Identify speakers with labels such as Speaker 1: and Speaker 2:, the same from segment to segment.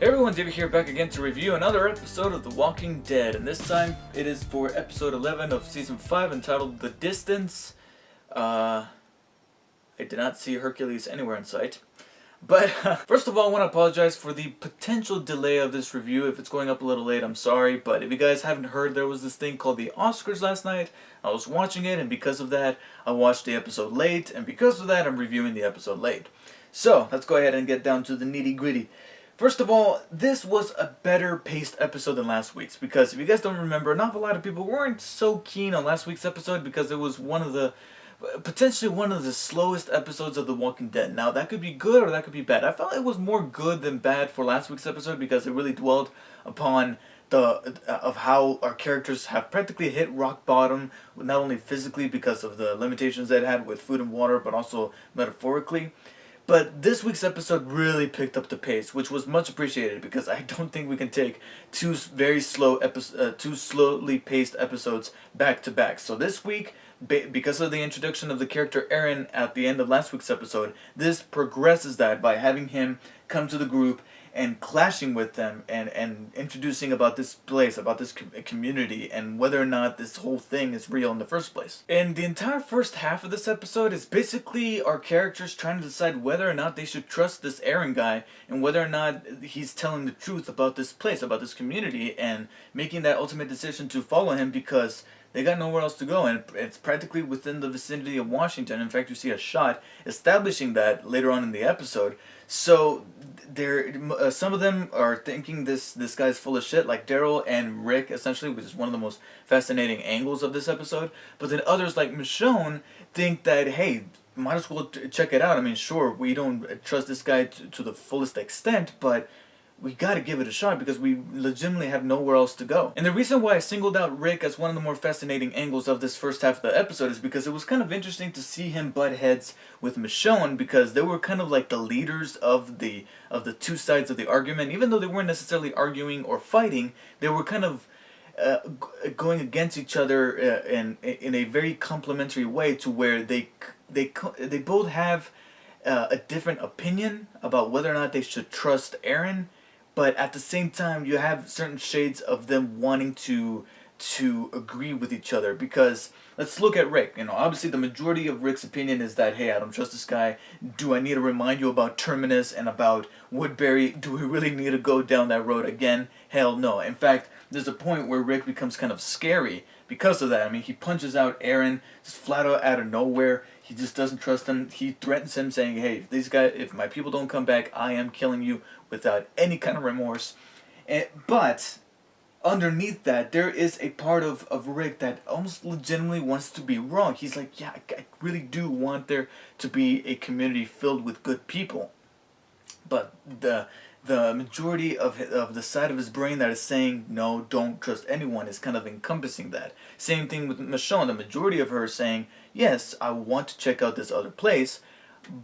Speaker 1: Hey everyone, David here, back again to review another episode of The Walking Dead, and this time it is for episode 11 of season 5 entitled The Distance. I did not see Hercules anywhere in sight. But first of all, I want to apologize for the potential delay of this review. If it's going up a little late, I'm sorry, but if you guys haven't heard, there was this thing called the Oscars last night. I was watching it, and because of that, I watched the episode late, and because of that, I'm reviewing the episode late. So, let's go ahead and get down to the nitty-gritty. First of all, this was a better paced episode than last week's, because if you guys don't remember, not a lot of people weren't so keen on last week's episode because it was potentially one of the slowest episodes of The Walking Dead. Now, that could be good or that could be bad. I felt it was more good than bad for last week's episode because it really dwelled upon of how our characters have practically hit rock bottom, not only physically because of the limitations they had with food and water, but also metaphorically. But this week's episode really picked up the pace, which was much appreciated because I don't think we can take two slowly paced episodes back to back. So this week, because of the introduction of the character Aaron at the end of last week's episode, this progresses that by having him come to the group and clashing with them and introducing about this place, about this community, and whether or not this whole thing is real in the first place. And the entire first half of this episode is basically our characters trying to decide whether or not they should trust this Aaron guy and whether or not he's telling the truth about this place, about this community, and making that ultimate decision to follow him because they got nowhere else to go, and it's practically within the vicinity of Washington. In fact, you see a shot establishing that later on in the episode. So, some of them are thinking this guy's full of shit, like Daryl and Rick, essentially, which is one of the most fascinating angles of this episode. But then others, like Michonne, think that, hey, might as well check it out. I mean, sure, we don't trust this guy to the fullest extent, but we gotta give it a shot because we legitimately have nowhere else to go. And the reason why I singled out Rick as one of the more fascinating angles of this first half of the episode is because it was kind of interesting to see him butt heads with Michonne, because they were kind of like the leaders of the two sides of the argument. Even though they weren't necessarily arguing or fighting, they were kind of going against each other in a very complementary way, to where they both have a different opinion about whether or not they should trust Aaron. But at the same time, you have certain shades of them wanting to agree with each other. Because let's look at Rick. Obviously the majority of Rick's opinion is that, hey, I don't trust this guy. Do I need to remind you about Terminus and about Woodbury? Do we really need to go down that road again? Hell no. In fact, there's a point where Rick becomes kind of scary because of that. I mean, he punches out Aaron just flat out of nowhere. He just doesn't trust him. He threatens him, saying, hey, if my people don't come back, I am killing you, without any kind of remorse. But underneath that, there is a part of Rick that almost legitimately wants to be wrong. He's like, yeah, I really do want there to be a community filled with good people. But the majority of the side of his brain that is saying, no, don't trust anyone, is kind of encompassing that. Same thing with Michonne. The majority of her is saying, yes, I want to check out this other place,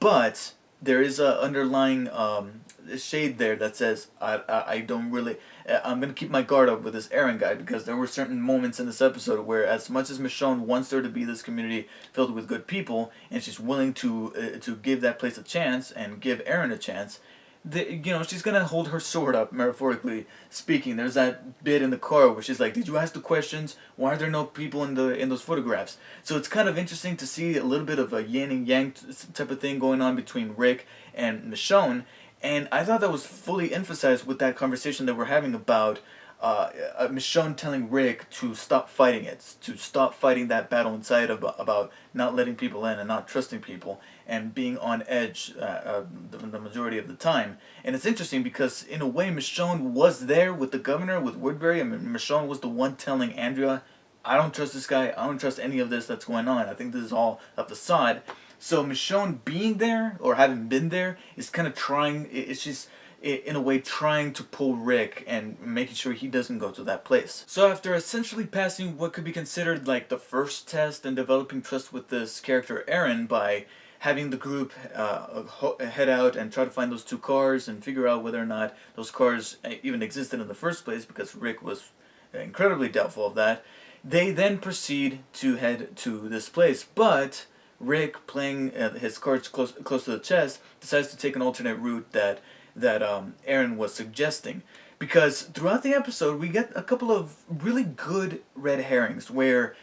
Speaker 1: but there is a underlying shade there that says, I don't really, I'm going to keep my guard up with this Aaron guy, because there were certain moments in this episode where, as much as Michonne wants there to be this community filled with good people, and she's willing to give that place a chance and give Aaron a chance, she's gonna hold her sword up, metaphorically speaking. There's that bit in the car where she's like, did you ask the questions? Why are there no people in those photographs? So it's kind of interesting to see a little bit of a yin and yang type of thing going on between Rick and Michonne. And I thought that was fully emphasized with that conversation that we're having about Michonne telling Rick to stop fighting it, to stop fighting that battle inside about not letting people in and not trusting people and being on edge the majority of the time. And it's interesting because, in a way, Michonne was there with the governor, with Woodbury. I mean, Michonne was the one telling Andrea, I don't trust this guy, I don't trust any of this that's going on, I think this is all a facade. So Michonne being there, or having been there, is kind of trying, she's in a way trying to pull Rick and making sure he doesn't go to that place. So after essentially passing what could be considered like the first test in developing trust with this character Aaron, by having the group head out and try to find those two cars and figure out whether or not those cars even existed in the first place, because Rick was incredibly doubtful of that, they then proceed to head to this place. But Rick, playing his cards close to the chest, decides to take an alternate route that Aaron was suggesting. Because throughout the episode, we get a couple of really good red herrings where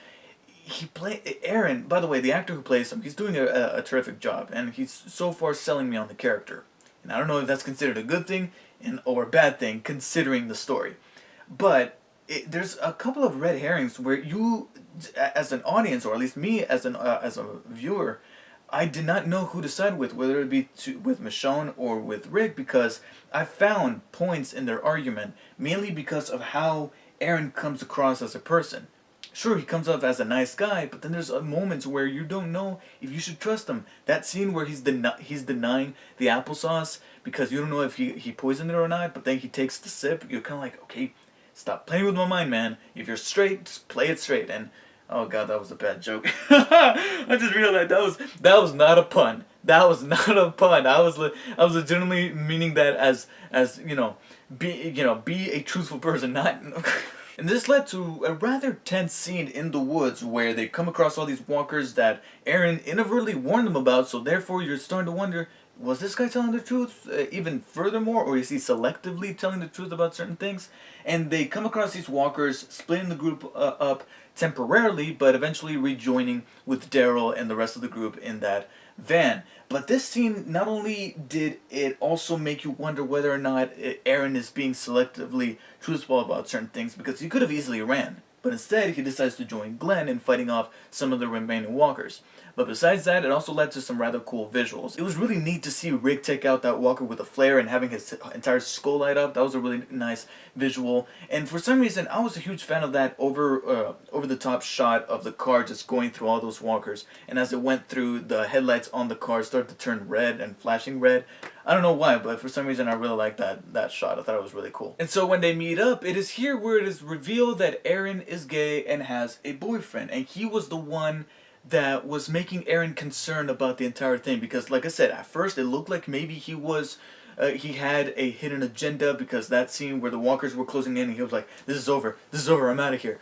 Speaker 1: Aaron, by the way, the actor who plays him, he's doing a terrific job, and he's so far selling me on the character. And I don't know if that's considered a good thing or a bad thing, considering the story. But there's a couple of red herrings where you, as an audience, or at least me as a viewer, I did not know who to side with, whether it be with Michonne or with Rick, because I found points in their argument, mainly because of how Aaron comes across as a person. Sure, he comes off as a nice guy, but then there's moments where you don't know if you should trust him. That scene where he's denying the applesauce because you don't know if he poisoned it or not, but then he takes the sip, you're kind of like, okay, stop playing with my mind, man. If you're straight, just play it straight. And oh god, that was a bad joke. I just realized that was not a pun. That was not a pun. I was legitimately meaning that as be a truthful person, not. And this led to a rather tense scene in the woods where they come across all these walkers that Aaron inadvertently warned them about, so therefore you're starting to wonder, was this guy telling the truth even furthermore, or is he selectively telling the truth about certain things? And they come across these walkers, splitting the group up temporarily, but eventually rejoining with Daryl and the rest of the group in that van. But this scene, not only did it also make you wonder whether or not Aaron is being selectively truthful about certain things, because he could have easily ran. But instead, he decides to join Glenn in fighting off some of the remaining walkers. But besides that, it also led to some rather cool visuals. It was really neat to see Rick take out that walker with a flare and having his entire skull light up. That was a really nice visual. And for some reason, I was a huge fan of that over-the-top shot of the car just going through all those walkers. And as it went through, the headlights on the car started to turn red and flashing red. I don't know why, but for some reason I really liked that shot. I thought it was really cool. And so when they meet up, it is here where it is revealed that Aaron is gay and has a boyfriend. And he was the one that was making Aaron concerned about the entire thing, because like I said, at first it looked like maybe he had a hidden agenda, because that scene where the walkers were closing in and he was like, this is over, I'm out of here.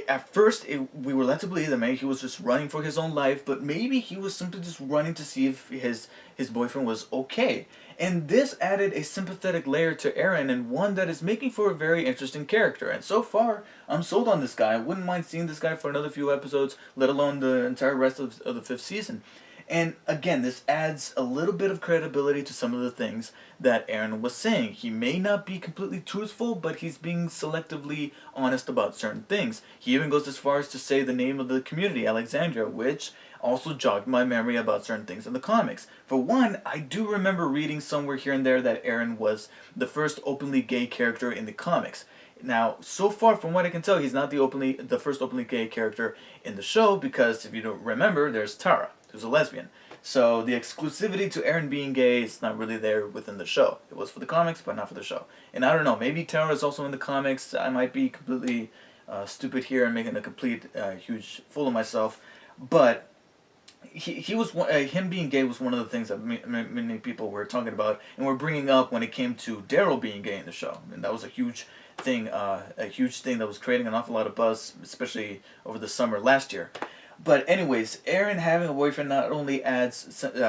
Speaker 1: At first we were led to believe that maybe he was just running for his own life, but maybe he was simply just running to see if his boyfriend was okay. And this added a sympathetic layer to Aaron, and one that is making for a very interesting character. And so far, I'm sold on this guy. I wouldn't mind seeing this guy for another few episodes, let alone the entire rest of the 5th season. And again, this adds a little bit of credibility to some of the things that Aaron was saying. He may not be completely truthful, but he's being selectively honest about certain things. He even goes as far as to say the name of the community, Alexandria, which also jogged my memory about certain things in the comics. For one, I do remember reading somewhere here and there that Aaron was the first openly gay character in the comics. Now, so far from what I can tell, he's not the first openly gay character in the show, because if you don't remember, there's Tara, who's a lesbian. So the exclusivity to Aaron being gay is not really there within the show. It was for the comics, but not for the show. And I don't know, maybe Tara is also in the comics. I might be completely stupid here and making a complete huge fool of myself. But he was him being gay was one of the things that many people were talking about and were bringing up when it came to Daryl being gay in the show, and that was a huge thing that was creating an awful lot of buzz, especially over the summer last year. But anyways, Aaron having a boyfriend not only adds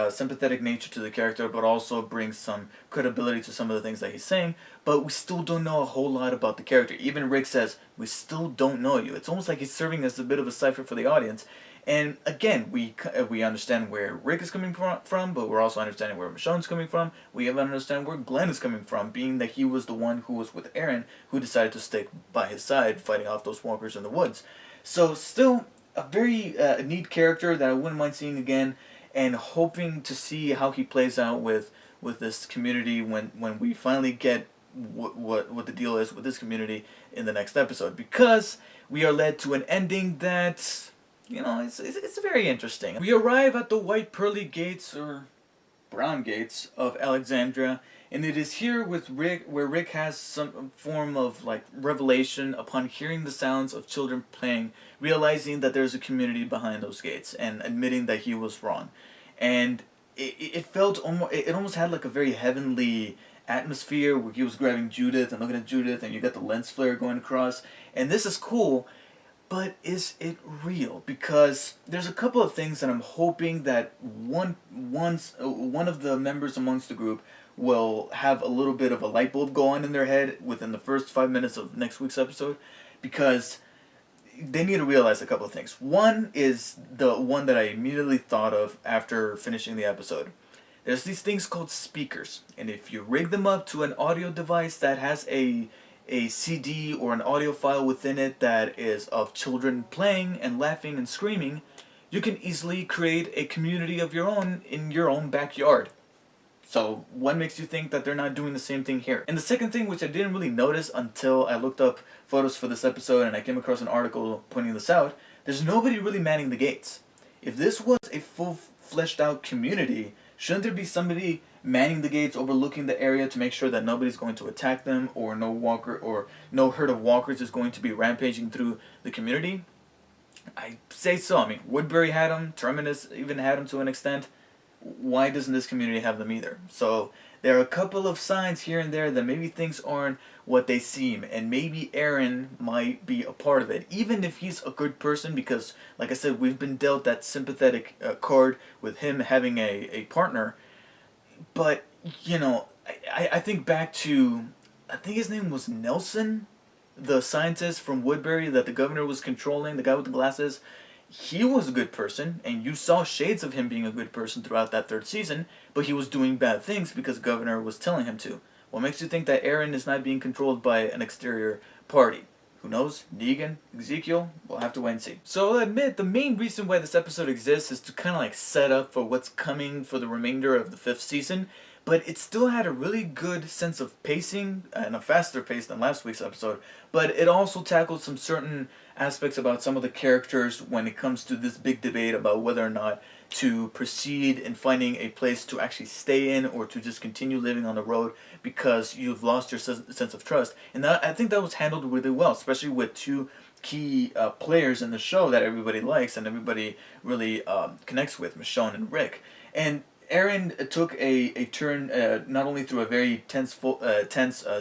Speaker 1: sympathetic nature to the character, but also brings some credibility to some of the things that he's saying. But we still don't know a whole lot about the character. Even Rick says, we still don't know you. It's almost like he's serving as a bit of a cipher for the audience. And again, we understand where Rick is coming from, but we're also understanding where Michonne's coming from. We even understand where Glenn is coming from, being that he was the one who was with Aaron, who decided to stick by his side, fighting off those walkers in the woods. So still a very neat character that I wouldn't mind seeing again, and hoping to see how he plays out with this community when we finally get what the deal is with this community in the next episode, because we are led to an ending that, you know, it's very interesting. We arrive at the white pearly gates, or brown gates, of Alexandria, and it is here with Rick, where Rick has some form of like revelation upon hearing the sounds of children playing, realizing that there's a community behind those gates, and admitting that he was wrong. And it almost had like a very heavenly atmosphere, where he was grabbing Judith and looking at Judith, and you got the lens flare going across. And this is cool, but is it real? Because there's a couple of things that I'm hoping that one of the members amongst the group will have a little bit of a light bulb go on in their head within the first 5 minutes of next week's episode, because they need to realize a couple of things. One is the one that I immediately thought of after finishing the episode. There's these things called speakers, and if you rig them up to an audio device that has a CD or an audio file within it that is of children playing and laughing and screaming, you can easily create a community of your own in your own backyard. So what makes you think that they're not doing the same thing here? And the second thing, which I didn't really notice until I looked up photos for this episode and I came across an article pointing this out, there's nobody really manning the gates. If this was a full fleshed out community, shouldn't there be somebody manning the gates, overlooking the area to make sure that nobody's going to attack them, or no herd of walkers is going to be rampaging through the community? I say so. I mean, Woodbury had them, Terminus even had them to an extent. Why doesn't this community have them either? So there are a couple of signs here and there that maybe things aren't what they seem, and maybe Aaron might be a part of it, even if he's a good person, because like I said, we've been dealt that sympathetic card with him having a partner. But I think back to, I think his name was Nelson, the scientist from Woodbury that the governor was controlling, the guy with the glasses. He was a good person, and you saw shades of him being a good person throughout that third season, but he was doing bad things because the governor was telling him to. What makes you think that Aaron is not being controlled by an exterior party? Who knows? Negan? Ezekiel? We'll have to wait and see. So I'll admit, the main reason why this episode exists is to kind of like set up for what's coming for the remainder of the 5th season, but it still had a really good sense of pacing, and a faster pace than last week's episode, but it also tackled some certain aspects about some of the characters when it comes to this big debate about whether or not to proceed in finding a place to actually stay in, or to just continue living on the road because you've lost your sense of trust. And I think that was handled really well, especially with two key players in the show that everybody likes and everybody really connects with, Michonne and Rick. And Aaron took a turn not only through a very tense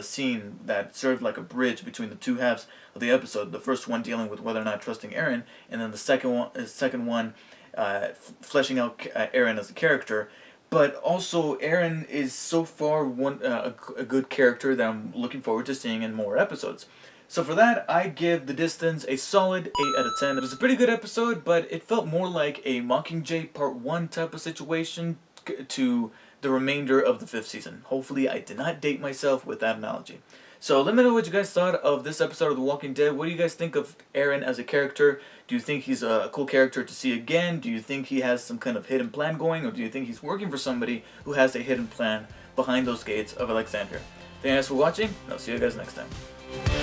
Speaker 1: scene that served like a bridge between the two halves of the episode. The first one dealing with whether or not trusting Aaron, and then the second one fleshing out Aaron as a character. But also, Aaron is so far a good character that I'm looking forward to seeing in more episodes. So for that, I give The Distance a solid 8 out of 10. It was a pretty good episode, but it felt more like a Mockingjay Part 1 type of situation to the remainder of the 5th season. Hopefully I did not date myself with that analogy. So let me know what you guys thought of this episode of The Walking Dead. What do you guys think of Aaron as a character? Do you think he's a cool character to see again? Do you think he has some kind of hidden plan going? Or do you think he's working for somebody who has a hidden plan behind those gates of Alexandria? Thank you guys for watching, and I'll see you guys next time.